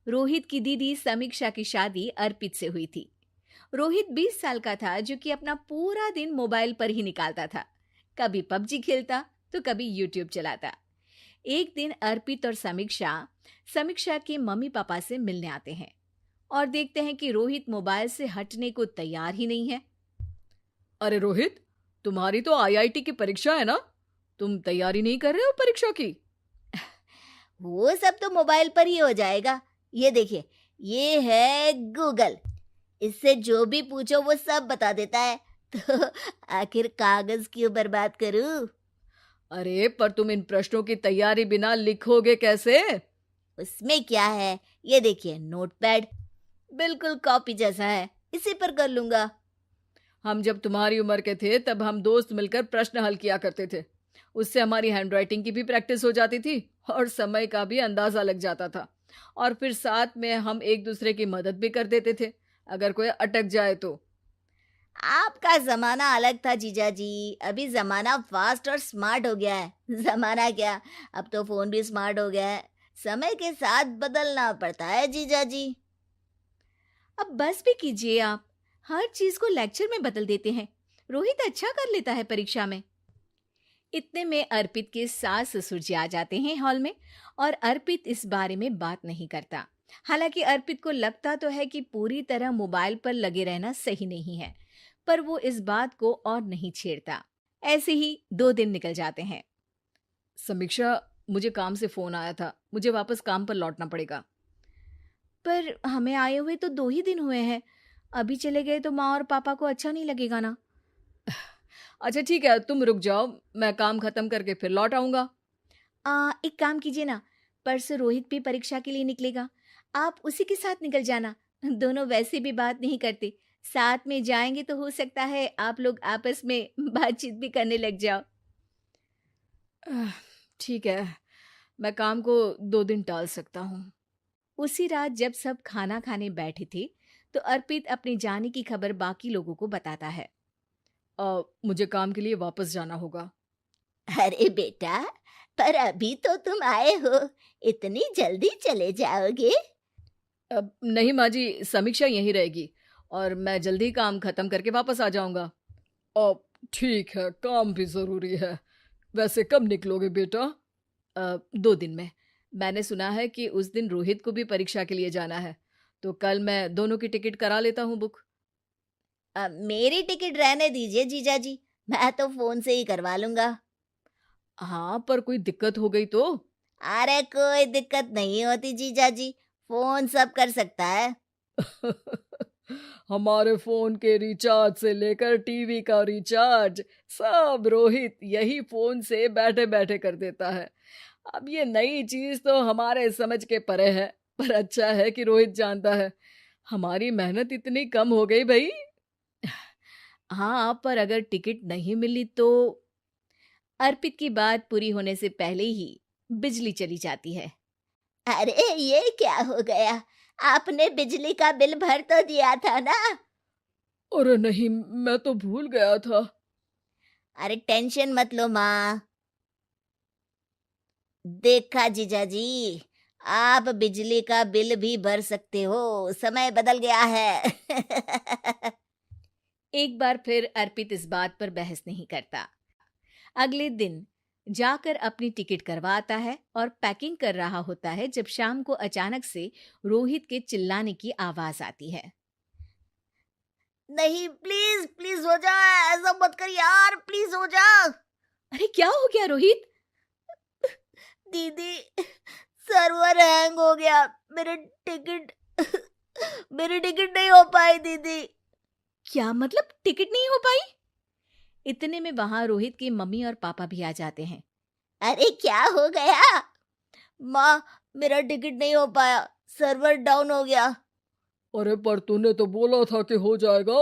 रोहित की दीदी समीक्षा की शादी अर्पित से हुई थी। रोहित 20 साल का था जो कि अपना पूरा दिन मोबाइल पर ही निकालता था। कभी पबजी खेलता तो कभी यूट्यूब चलाता। एक दिन अर्पित और समीक्षा समीक्षा के मम्मी पापा से मिलने आते हैं और देखते हैं कि रोहित मोबाइल से हटने को तैयार ही नहीं है। अरे रोहित, तुम्हारी तो आईआईटी की परीक्षा है ना? तुम तैयारी नहीं कर रहे हो परीक्षा की? वो सब तो मोबाइल पर ही हो जाएगा। ये देखिए, ये है गूगल। इससे जो भी पूछो वो सब बता देता है। तो आखिर कागज क्यों बर्बाद करूं? अरे पर तुम इन प्रश्नों की तैयारी बिना लिखोगे कैसे? उसमें क्या है, ये देखिए नोटपैड, बिल्कुल कॉपी जैसा है, इसी पर कर लूंगा। हम जब तुम्हारी उम्र के थे तब हम दोस्त मिलकर प्रश्न हल किया करते थे। उससे हमारी हैंडराइटिंग की भी प्रैक्टिस हो जाती थी और समय का भी अंदाजा लग जाता था। और फिर साथ में हम एक दूसरे की मदद भी कर देते थे अगर कोई अटक जाए तो। आपका जमाना अलग था जीजा जी। अभी जमाना फास्ट और स्मार्ट हो गया है। जमाना क्या, अब तो फोन भी स्मार्ट हो गया है। समय के साथ बदलना पड़ता है जीजा जी। अब बस भी कीजिए आप, हर चीज को लेक्चर में बदल देते हैं। रोहित अच्छा कर लेता है परीक्षा में। इतने में अर्पित के सास ससुर जी आ जाते हैं हॉल में और अर्पित इस बारे में बात नहीं करता। हालांकि अर्पित को लगता तो है कि पूरी तरह मोबाइल पर लगे रहना सही नहीं है, पर वो इस बात को और नहीं छेड़ता। ऐसे ही 2 दिन निकल जाते हैं। समीक्षा, मुझे काम से फोन आया था, मुझे वापस काम पर लौटना पड़ेगा। पर हमें आए हुए तो 2 ही दिन हुए हैं। अभी चले गए तो माँ और पापा को अच्छा नहीं लगेगा ना। अच्छा ठीक है, तुम रुक जाओ, मैं काम खत्म करके फिर लौट आऊंगा। एक काम कीजिए ना, परसों रोहित भी परीक्षा के लिए निकलेगा, आप उसी के साथ निकल जाना। दोनों वैसे भी बात नहीं करते, साथ में जाएंगे तो हो सकता है आप लोग आपस में बातचीत भी करने लग जाओ। आह, ठीक है, मैं काम को 2 दिन टाल सकता हूँ। उसी रात जब सब खाना खाने बैठे थे तो अर्पित अपने जाने की खबर बाकी लोगों को बताता है। मुझे काम के लिए वापस जाना होगा। अरे बेटा, पर अभी तो तुम आए हो, इतनी जल्दी चले जाओगे? नहीं माँ जी, समीक्षा यहीं रहेगी और मैं जल्दी काम खत्म करके वापस आ जाऊंगा। अब ठीक है, काम भी जरूरी है। वैसे कब निकलोगे बेटा? 2 दिन में। मैंने सुना है कि उस दिन रोहित को भी परीक्षा के लिए जाना है, तो कल मैं दोनों की टिकट करा लेता हूँ बुक। मेरी टिकट रहने दीजिए जीजा जी, मैं तो फोन से ही करवा लूंगा। हाँ, पर कोई दिक्कत हो गई तो? अरे कोई दिक्कत नहीं होती जीजा जी, फोन सब कर सकता है। हमारे फोन के रिचार्ज से लेकर टीवी का रिचार्ज सब रोहित यही फोन से बैठे बैठे कर देता है। अब ये नई चीज तो हमारे समझ के परे है, पर अच्छा है कि रोहित जानता है। हमारी मेहनत इतनी कम हो गई भाई। हाँ, पर अगर टिकट नहीं मिली तो? अर्पित की बात पूरी होने से पहले ही बिजली चली जाती है। अरे ये क्या हो गया, आपने बिजली का बिल भर तो दिया था ना? अरे नहीं, मैं तो भूल गया था। अरे टेंशन मत लो माँ। देखा जीजा जी, आप बिजली का बिल भी भर सकते हो, समय बदल गया है। एक बार फिर अर्पित इस बात पर बहस नहीं करता। अगले दिन जाकर अपनी टिकट करवाता है और पैकिंग कर रहा होता है जब शाम को अचानक से रोहित के चिल्लाने की आवाज आती है। नहीं, प्लीज प्लीज हो जा, ऐसा मत कर यार, प्लीज हो जा। अरे क्या हो गया रोहित? दीदी, सर्वर हैंग हो गया, मेरे टिकट मेरी टिकट नहीं हो पाई दीदी। क्या मतलब टिकट नहीं हो पाई? इतने में वहां रोहित के मम्मी और पापा भी आ जाते हैं। अरे क्या हो गया? माँ, मेरा टिकट नहीं हो पाया, सर्वर डाउन हो गया। अरे पर तूने तो बोला था कि हो जाएगा।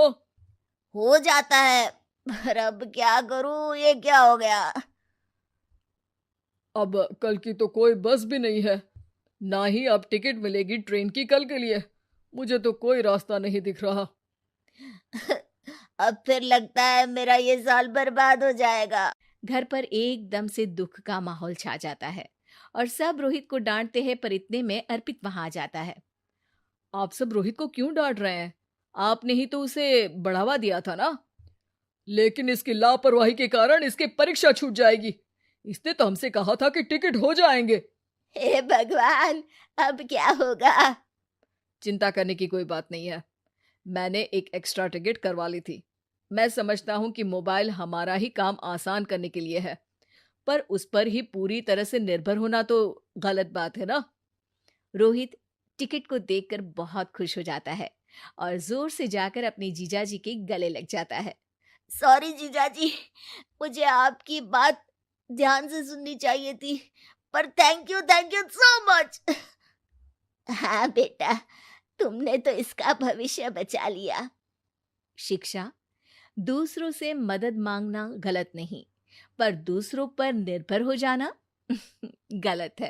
हो जाता है, पर अब क्या करूं, ये क्या हो गया? अब कल की तो कोई बस भी नहीं है, ना ही अब टिकट मिलेगी ट्रेन की कल के लिए। मुझे तो कोई रास्ता नहीं दिख रहा। अब फिर लगता है मेरा ये साल बर्बाद हो जाएगा। घर पर एकदम से दुख का माहौल छा जाता है और सब रोहित को डांटते हैं, पर इतने में अर्पित वहां आ जाता है। आप सब रोहित को क्यों डांट रहे हैं? आपने ही तो उसे बढ़ावा दिया था ना। लेकिन इसकी लापरवाही के कारण इसकी परीक्षा छूट जाएगी। इसने तो हमसे कहा था कि टिकट हो जाएंगे। हे भगवान, अब क्या होगा? चिंता करने की कोई बात नहीं है। मैंने एक एक्स्ट्रा टिकट करवा ली थी। मैं समझता हूँ कि मोबाइल हमारा ही काम आसान करने के लिए है, पर उस पर ही पूरी तरह से निर्भर होना तो गलत बात है ना। रोहित टिकट को देखकर बहुत खुश हो जाता है और जोर से जाकर अपने जीजाजी के गले लग जाता है। सॉरी जीजाजी, मुझे आपकी बात ध्यान से सुननी चाहिए थी, पर थैंक यू सो मच। हाँ बेटा, तुमने तो इसका भविष्य बचा लिया। शिक्षा, दूसरों से मदद मांगना गलत नहीं, पर दूसरों पर निर्भर हो जाना गलत है।